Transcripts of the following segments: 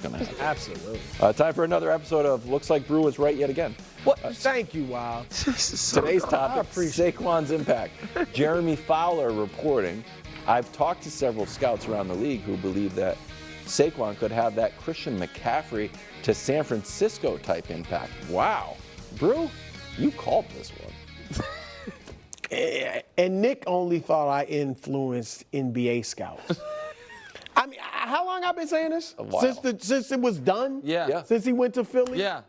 going to happen. Absolutely. Time for another episode of Looks Like Brew is Right yet again. Thank you, Wild. Today's topic, Saquon's impact. Jeremy Fowler reporting, I've talked to several scouts around the league who believe that Saquon could have that Christian McCaffrey to San Francisco type impact. Wow. Brew, you called this one. And Nick only thought I influenced NBA scouts. I mean, how long I've been saying this? A while. Since it was done? Yeah. Since he went to Philly? Yeah.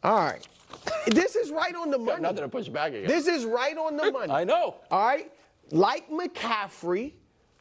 All right. This is right on the money. Nothing to push back again. This is right on the money. I know. All right? Like McCaffrey,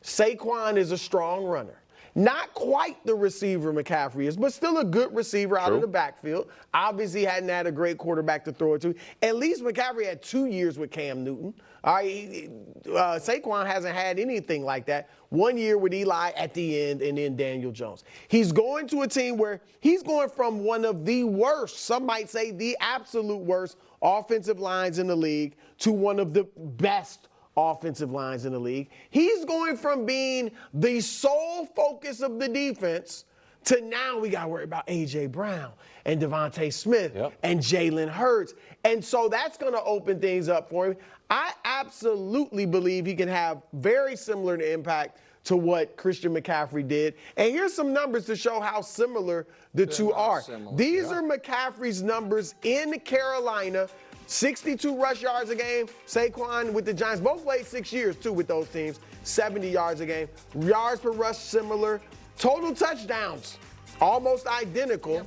Saquon is a strong runner. Not quite the receiver McCaffrey is, but still a good receiver out of the backfield. Obviously hadn't had a great quarterback to throw it to. At least McCaffrey had 2 years with Cam Newton. All right, Saquon hasn't had anything like that. 1 year with Eli at the end and then Daniel Jones. He's going to a team where he's going from one of the worst, some might say the absolute worst, offensive lines in the league to one of the best offensive lines in the league. He's going from being the sole focus of the defense to now we got to worry about A.J. Brown and Devontae Smith and Jalen Hurts. And so that's going to open things up for him. I absolutely believe he can have very similar impact to what Christian McCaffrey did. And here's some numbers to show how similar the two are. These are McCaffrey's numbers in Carolina. 62 rush yards a game. Saquon with the Giants, both played 6 years, too, with those teams. 70 yards a game. Yards per rush, similar. Total touchdowns, almost identical.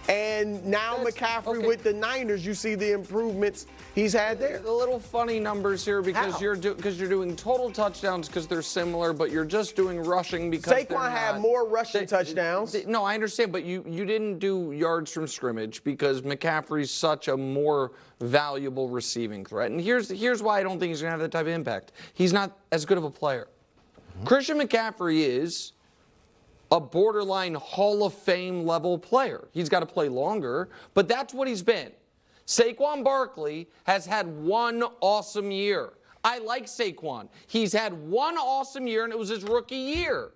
And now McCaffrey with the Niners, you see the improvements he's had there. The little funny numbers here because you're doing total touchdowns because they're similar, but you're just doing rushing because Saquon had more rushing touchdowns. No, I understand, but you didn't do yards from scrimmage because McCaffrey's such a more valuable receiving threat. And here's why I don't think he's going to have that type of impact. He's not as good of a player. Christian McCaffrey is a borderline Hall of Fame level player. He's got to play longer, but that's what he's been. Saquon Barkley has had one awesome year. I like Saquon. He's had one awesome year, and it was his rookie year.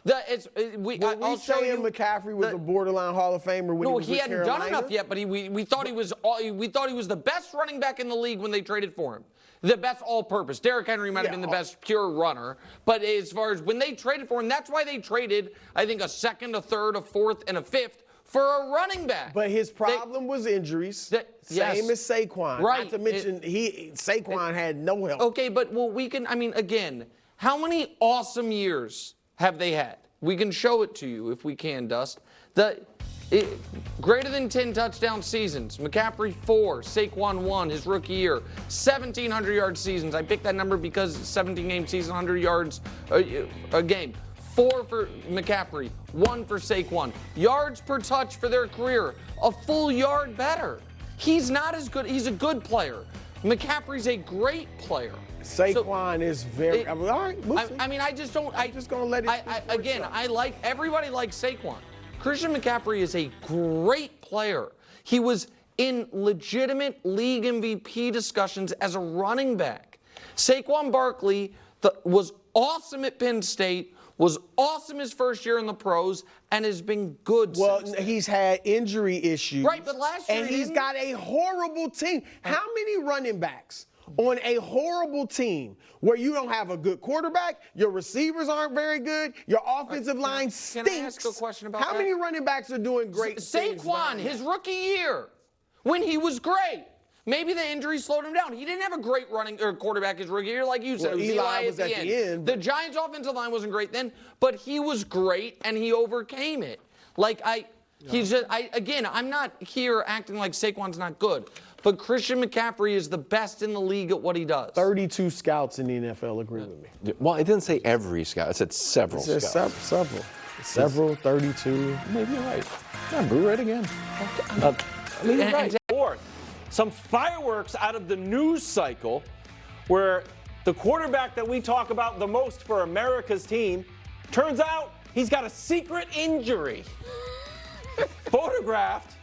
I'll show you McCaffrey was a borderline Hall of Famer when he was with Carolina. No, he hadn't done enough yet, but we thought he was the best running back in the league when they traded for him. The best all-purpose. Derrick Henry might have been the best pure runner, but as far as when they traded for him, that's why they traded, I think, a second, a third, a fourth, and a fifth for a running back. But his problem was injuries. Same as Saquon. Right. Not to mention, Saquon had no help. Okay, but again, how many awesome years have they had? We can show it to you if we can, Dust. Greater than 10 touchdown seasons. McCaffrey 4, Saquon 1, his rookie year. 1,700-yard seasons. I picked that number because 17-game season, 100 yards a game. 4 for McCaffrey, 1 for Saquon. Yards per touch for their career, a full yard better. He's not as good. He's a good player. McCaffrey's a great player. Saquon is very. All right, I just don't. I'm just gonna let it. Everybody likes Saquon. Christian McCaffrey is a great player. He was in legitimate league MVP discussions as a running back. Saquon Barkley was awesome at Penn State, was awesome his first year in the pros, and has been good since then. He's had injury issues. Right, but last year he's got a horrible team. How many running backs on a horrible team where you don't have a good quarterback, your receivers aren't very good, your offensive line stinks? Can I ask a question about How many running backs are doing great things? Saquon, his rookie year, when he was great. Maybe the injury slowed him down. He didn't have a great running or quarterback his rookie year, like you said. Well, Eli was at the end. The Giants' offensive line wasn't great then, but he was great and he overcame it. I'm not here acting like Saquon's not good, but Christian McCaffrey is the best in the league at what he does. 32 scouts in the NFL agree with me. Well, it didn't say every scout. It said several scouts. Several, 32. Maybe you're right. Yeah, Brew right again. You're right. Fourth, some fireworks out of the news cycle where the quarterback that we talk about the most for America's team, turns out he's got a secret injury. Photographed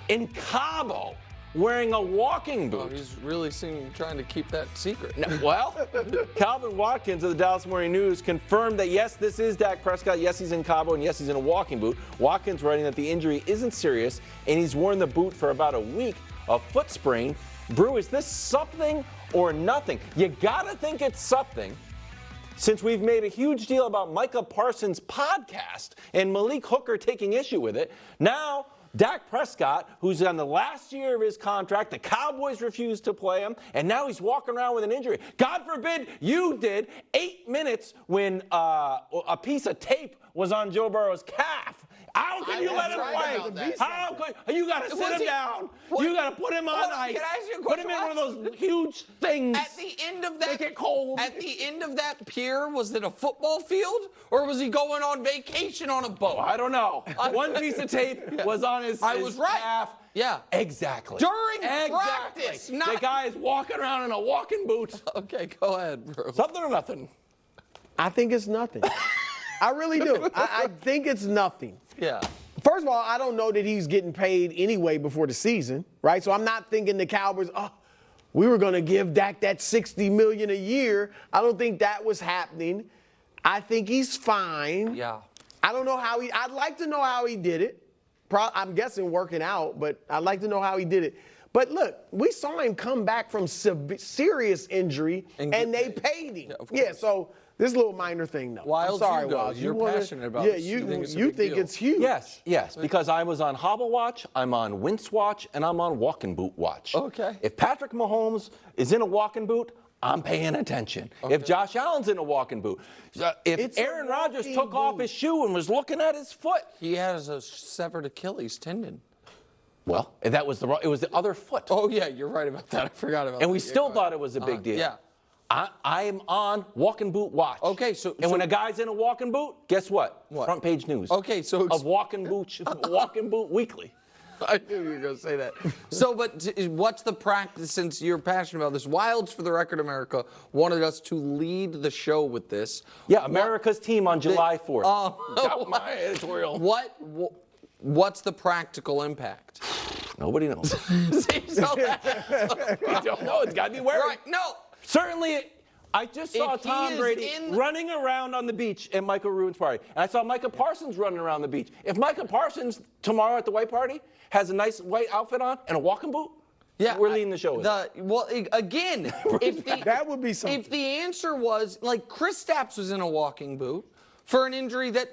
in Cabo wearing a walking boot. Oh, he's really trying to keep that secret. Well, Calvin Watkins of the Dallas Morning News confirmed that, yes, this is Dak Prescott. Yes, he's in Cabo, and yes, he's in a walking boot. Watkins writing that the injury isn't serious, and he's worn the boot for about a week. A foot sprain. Brew, is this something or nothing? You got to think it's something, since we've made a huge deal about Micah Parsons' podcast and Malik Hooker taking issue with it. Now, Dak Prescott, who's on the last year of his contract, the Cowboys refused to play him, and now he's walking around with an injury. God forbid you did 8 minutes when a piece of tape was on Joe Burrow's calf. How can you let him play? How could you got to sit him down? You got to put him on ice. Put him in one of those huge things. At the end of that, make it cold. At the end of that pier, was it a football field or was he going on vacation on a boat? I don't know. One piece of tape was on his calf. Yeah. Exactly. During practice. The guy is walking around in a walking boot. Okay, go ahead, bro. Something or nothing? I think it's nothing. I really do. I think it's nothing. Yeah. First of all, I don't know that he's getting paid anyway before the season, right? So I'm not thinking the Cowboys, we were going to give Dak that $60 million a year. I don't think that was happening. I think he's fine. Yeah. I don't know how I'd like to know how he did it. I'm guessing working out, but I'd like to know how he did it. But look, we saw him come back from serious injury, and they paid him. Yeah, so this little minor thing, though. Wild, I'm sorry, you go. Wild. You're passionate about this. this. Yeah, you think it's huge. Yes, because I was on Hobble Watch, I'm on Wince Watch, and I'm on Walking Boot Watch. Okay. If Patrick Mahomes is in a walking boot, I'm paying attention. Okay. If Josh Allen's in a walking boot, if Aaron Rodgers took off his shoe and was looking at his foot, he has a severed Achilles tendon. Well, it was the other foot. Oh yeah, you're right about that. I forgot about that. And we still thought it was a big deal. Yeah. I am on Walking Boot Watch. Okay, and when a guy's in a walking boot, guess what? Front page news. Okay, so of Walking Boot Weekly. I knew you were going to say that. So, but what's the practice, since you're passionate about this? Wilds, for the record, America, wanted us to lead the show with this. Yeah, America's team on July 4th. That was my editorial. What's the practical impact? Nobody knows. See, so I don't know. It's got to be wearing. Right, no. Certainly, I just saw Tom Brady running around on the beach at Michael Ruin's party. And I saw Micah Parsons running around the beach. If Micah Parsons tomorrow at the white party has a nice white outfit on and a walking boot, we're leading the show with again, that would be something. If the answer was, like, Kristaps was in a walking boot for an injury that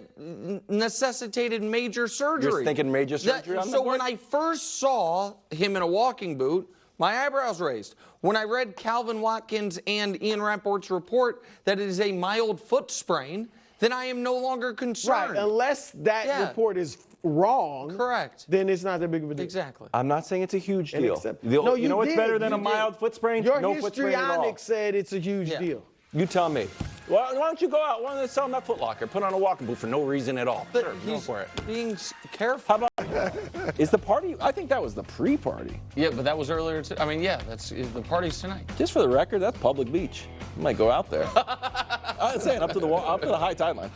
necessitated major surgery. You're thinking major surgery on the board? So when I first saw him in a walking boot, my eyebrows raised. When I read Calvin Watkins and Ian Rappaport's report that it is a mild foot sprain, then I am no longer concerned. Right, unless that report is wrong. Correct. Then it's not that big of a deal. Exactly. I'm not saying it's a huge deal. No, you know what's better than a mild foot sprain? Your no foot sprain at all. histrionic said it's a huge deal. You tell me. Well, why don't you go out? Why don't they sell them at Foot Locker? Put on a walking boot for no reason at all. But sure, he's go for it. being careful. How about, is the party? I think that was the pre-party. Yeah, but that was earlier. The party's tonight. Just for the record, that's public beach. You might go out there. I'm saying up to the high tide line.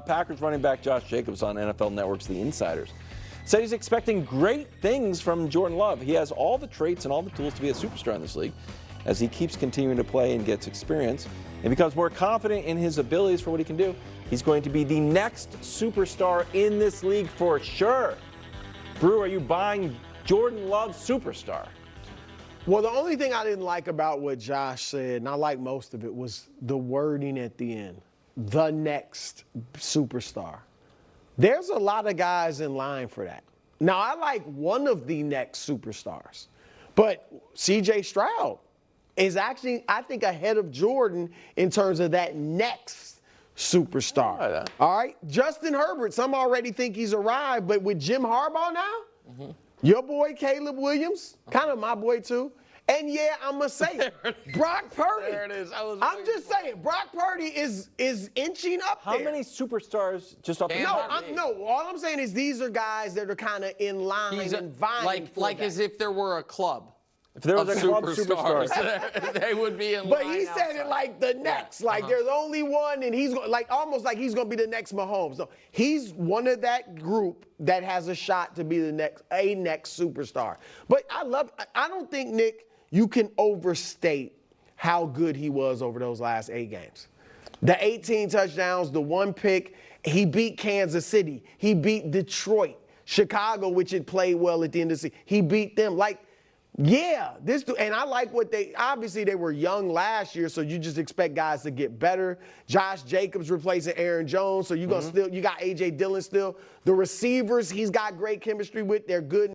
Packers running back Josh Jacobs on NFL Network's The Insiders said he's expecting great things from Jordan Love. He has all the traits and all the tools to be a superstar in this league. As he keeps continuing to play and gets experience and becomes more confident in his abilities for what he can do, he's going to be the next superstar in this league for sure. Brew, are you buying Jordan Love's superstar? Well, the only thing I didn't like about what Josh said, and I like most of it, was the wording at the end. The next superstar. There's a lot of guys in line for that. Now, I like one of the next superstars, but C.J. Stroud is actually, I think, ahead of Jordan in terms of that next superstar. All right? Justin Herbert, some already think he's arrived, but with Jim Harbaugh now, your boy Caleb Williams, kind of my boy too, and yeah, I'm going to say it, Brock Purdy. There it is. I'm just saying, Brock Purdy is inching up there. How many superstars just off the No, all I'm saying is these are guys that are kind of in line and vying for like that. as if there were a club. If there was of a club superstars, superstar. they would be in But line he said it outside. like the next, like there's only one, and he's like almost like he's gonna be the next Mahomes. So he's one of that group that has a shot to be the next superstar. But I don't think, Nick, you can overstate how good he was over those last 8 games. The 18 touchdowns, the 1 pick, he beat Kansas City, he beat Detroit, Chicago, which had played well at the end of the season. He beat them. Yeah, and I like what obviously they were young last year, so you just expect guys to get better. Josh Jacobs replacing Aaron Jones, so you got A.J. Dillon still. The receivers he's got great chemistry with, they're good.